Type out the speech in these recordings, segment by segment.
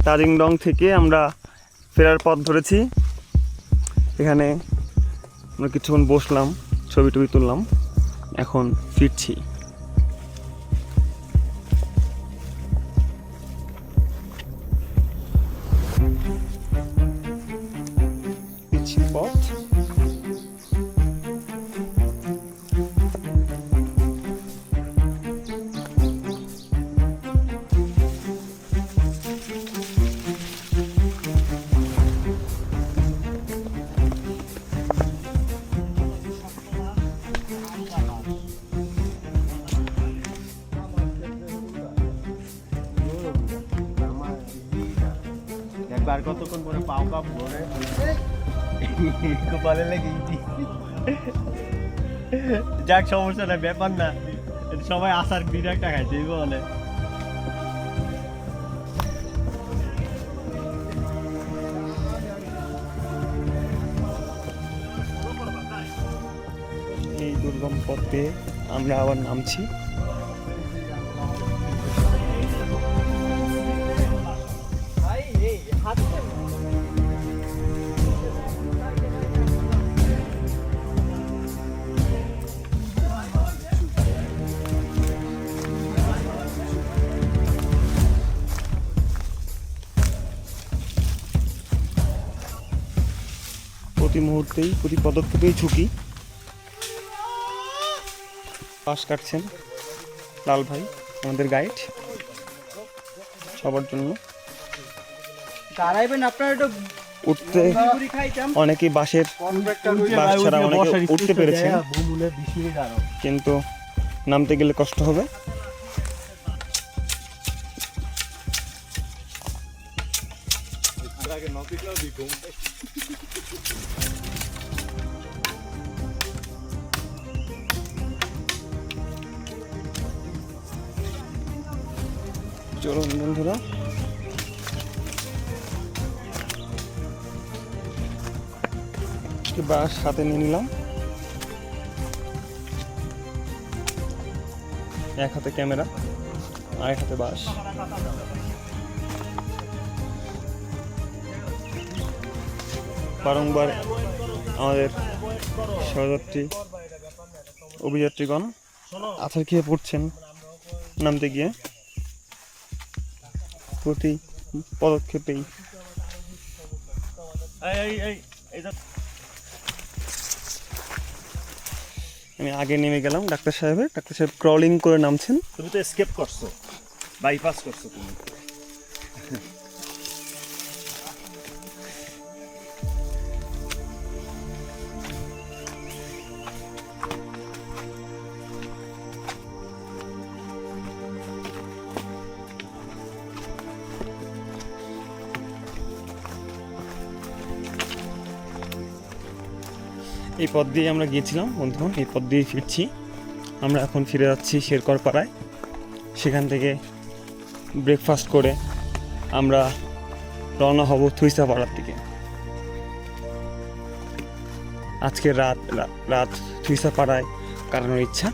তাজিংডং থেকে আমরা ফেরার পথ ধরেছি। এখানে আমরা কিছুক্ষণ বসলাম, ছবি টবি তুললাম, এখন ফিরছি। পথ একবার কতক্ষণ পরে পাও কাপ ধরে কপালে লেগে যাক, সমস্যা না, ব্যাপার না, সবাই আসার বিরাট একটা খাইছে বলে। এই দুর্গম পথে আমরা আবার নামছি। প্রতি মুহূর্তেই, প্রতি পদক্ষেপেই ঝুঁকি। পাশ কাটছেন লাল ভাই, আমাদের গাইড, সবার জন্য। উঠতে অনেকেই বাস ছাড়া অনেকে উঠতে পেরেছেন, কিন্তু নামতে গেলে কষ্ট হবে। চলুন বন্ধুরা, বাস হাতে নিয়ে নিলাম, এক হাতে ক্যামেরা, আরেক হাতে বাস। বারংবার আমাদের সহযাত্রী অভিযাত্রীগণ আছাড় খেয়ে পড়ছেন নামতে গিয়ে, প্রতি পদক্ষেপেই। আমি আগে নেমে গেলাম ডাক্তার সাহেব ক্রলিং করে নামছেন। তুমি তো এসকেপ করছো, বাইপাস করছো তুমি। এই পথ দিয়ে আমরা গিয়েছিলাম বন্ধুগণ, এই পথ দিয়ে ফিরছি। আমরা এখন ফিরে যাচ্ছি শেরকর পাড়ায়। সেখান থেকে ব্রেকফাস্ট করে আমরা রওনা হব থুইসা পাড়ার দিকে। আজকে রাত থুইসা পাড়ায় কাটানোর ইচ্ছা।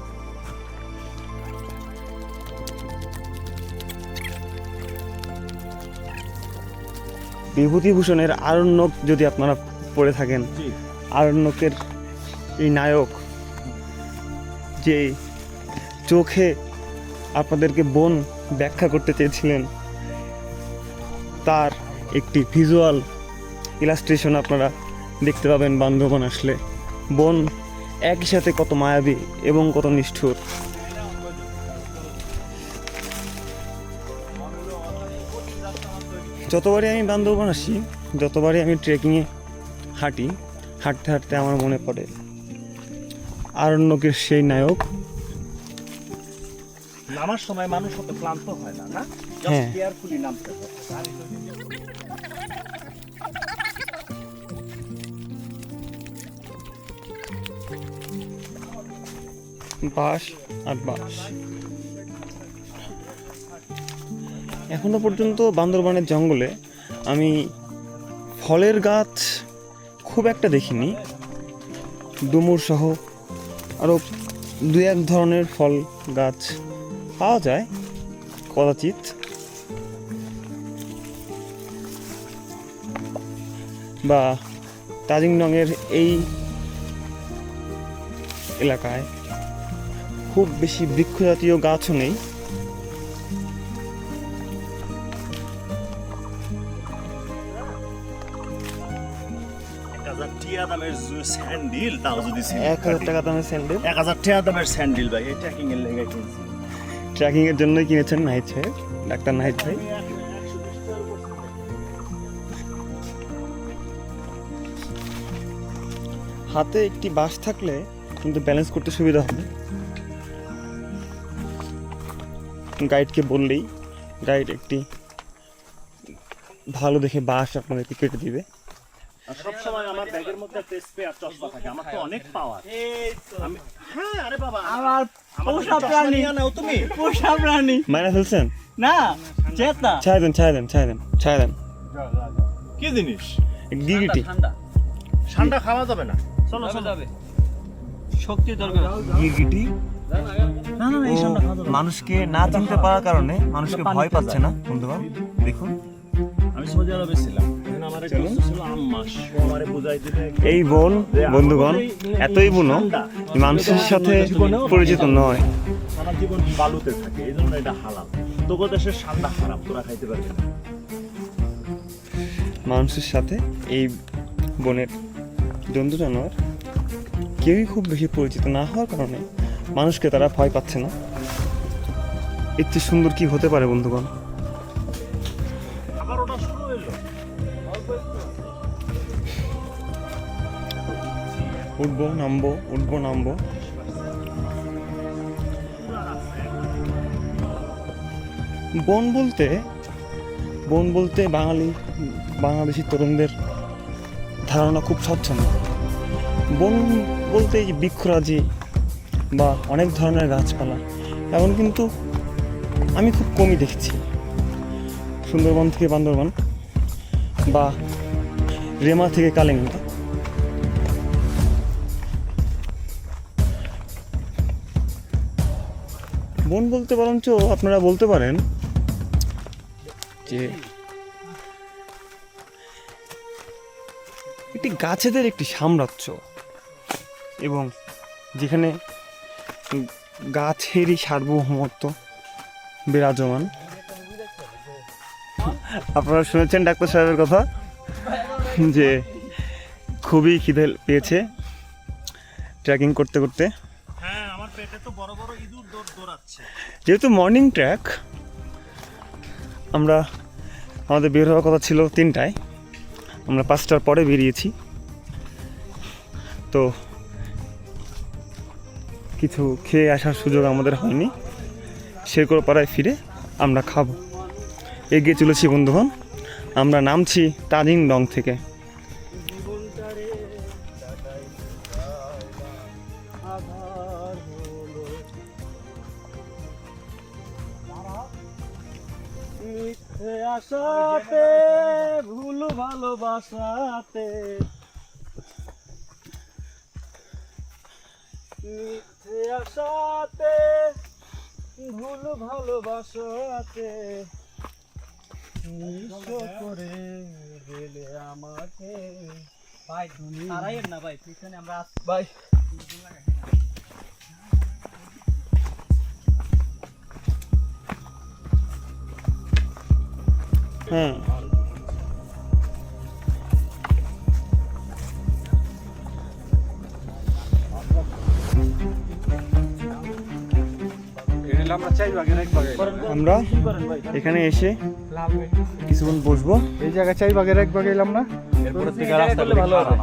বিভূতিভূষণের আরণ্যক যদি আপনারা পড়ে থাকেন, আরণ্যকের এই নায়ক যে চোখে আপনাদেরকে বন ব্যাখ্যা করতে চেয়েছিলেন, তার একটি ভিজুয়াল ইলাস্ট্রেশন আপনারা দেখতে পাবেন বান্দরবান আসলে। বন একই সাথে কত মায়াবী এবং কত নিষ্ঠুর। যতবারই আমি বান্দরবান আসি, যতবারই আমি ট্রেকিংয়ে হাঁটি, হাঁটতে হাঁটতে আমার মনে পড়ে আরণ্যকের সেই নায়ক। নামার সময় মানুষ অত ক্লান্ত হয় না, না? হ্যাঁ, কেয়ারফুলি নামতে হয়। বাস আর বাস। এখনো পর্যন্ত বান্দরবানের জঙ্গলে আমি ফলের গাছ খুব একটা দেখিনি। ডুমুর সহ আরও দু এক ধরনের ফল গাছ পাওয়া যায় কদাচিৎ। বা তাজিংডংয়ের এই এলাকায় খুব বেশি বৃক্ষজাতীয় গাছও নেই। দামের স্যান্ডেল তাও যদি 1000 টাকা দামের স্যান্ডেল 1000 টাকা দামের স্যান্ডেল ভাই এই ট্রেকিং এর লেগে কিনছি। ট্রেকিং এর জন্যই কিনেছেন নাহিদ সাহেব, ডাক্তার নাহিদ ভাই। হাতে একটি বাঁশ থাকলে কিন্তু ব্যালেন্স করতে সুবিধা হবে। গাইডকে বললেই গাইড একটি ভালো দেখে বাঁশ আপনাদেরকে কেটে দিবে। সব সময় আমার ব্যাগের মধ্যে একটা স্প্রে আর চশমা থাকে, আমার তো অনেক পাওয়ার। আমি হ্যাঁ আরে বাবা আমার পোষা প্রাণী, তুমি পোষা প্রাণী মাইনা ফেলছেন? না চেতা ছাড় দেন, ছাড় দেন, ছাড় দেন, ছাড় দেন। কি জিনিস? গিরগিটি। ঠান্ডা খাওয়া যাবে না, চলো চলো। যাবে শক্তি দরকার। গিরগিটি না না এই সন্ধ্যা খাওয়া যাবে না। মানুষকে না চিনতে পারার কারণে মানুষকে ভয় পাচ্ছে না। বন্ধুগণ দেখুন, আমি সৌদি আরবে ছিলাম, এখন আমার একটা দোস্ত ছিল আম্মাস, ও আমারে বুঝাই দিলে এই বন বন্ধুগণ এতই বুনো মানুষের সাথে পরিচিত নয়। সারা জীবন বালুতে থাকে, এই জন্য এটা হালাল। তোগো দেশের ঠান্ডা খারাপ, তোরা খাইতে পারবি না। মানুষের সাথে এই বনের জন্তু জানোয়ার কেউই খুব বেশি পরিচিত না হওয়ার কারণে মানুষকে তারা ভয় পাচ্ছে না। এর চেয়ে সুন্দর কি হতে পারে বন্ধুগণ? আবার ওটা শুরু হইলো। উঠবো নামবো, উঠবো নামবো। বন বলতে বাংলাদেশি তরুণদের ধারণা খুব স্বচ্ছন্দ। বন বলতে এই যে বৃক্ষরাজি বা অনেক ধরনের গাছপালা এমন কিন্তু আমি খুব কমই দেখেছি। সুন্দরবন থেকে বান্দরবান বা রেমা থেকে কালিঙ্গা বন বলতে বরঞ্চ আপনারা বলতে পারেন যে একটি গাছেদের একটি সাম্রাজ্য, এবং যেখানে গাছেরই সার্বভৌমত্ব বিরাজমান। আপনারা শুনেছেন ডাক্তার সাহেবের কথা যে খুবই খিদে পেয়েছে ট্রেকিং করতে করতে। হ্যাঁ, আমার পেটে তো বড় বড় ইঁদুর দৌড়াচ্ছে। যেহেতু মর্নিং ট্র্যাক, আমাদের বের হওয়ার কথা ছিল 3টায়, আমরা 5টার পরে বেরিয়েছি। তো কিছু খেয়ে আসার সুযোগ আমাদের হয়নি। শেরকোপাড়ায় ফিরে আমরা খাবো। এগিয়ে চলেছি বন্ধুগণ, আমরা নামছি তাজিংডং থেকে। মিথ্যে আশাতে ভুল ভালোবাসাতে, মিথ্যে আশাতে ভুল ভালোবাসাতে নিঃস্ব করে গেলে আমাকে। ভাই তারাইয়ের না ভাই, পিছনে আমরা ভাই হ্যাঁ, আমরা এখানে এসে কিছুক্ষণ বসবো। এই জায়গায় 4 ভাগের 1 ভাগ এলাম না। এরপর থেকে রাস্তা ভালো হবে।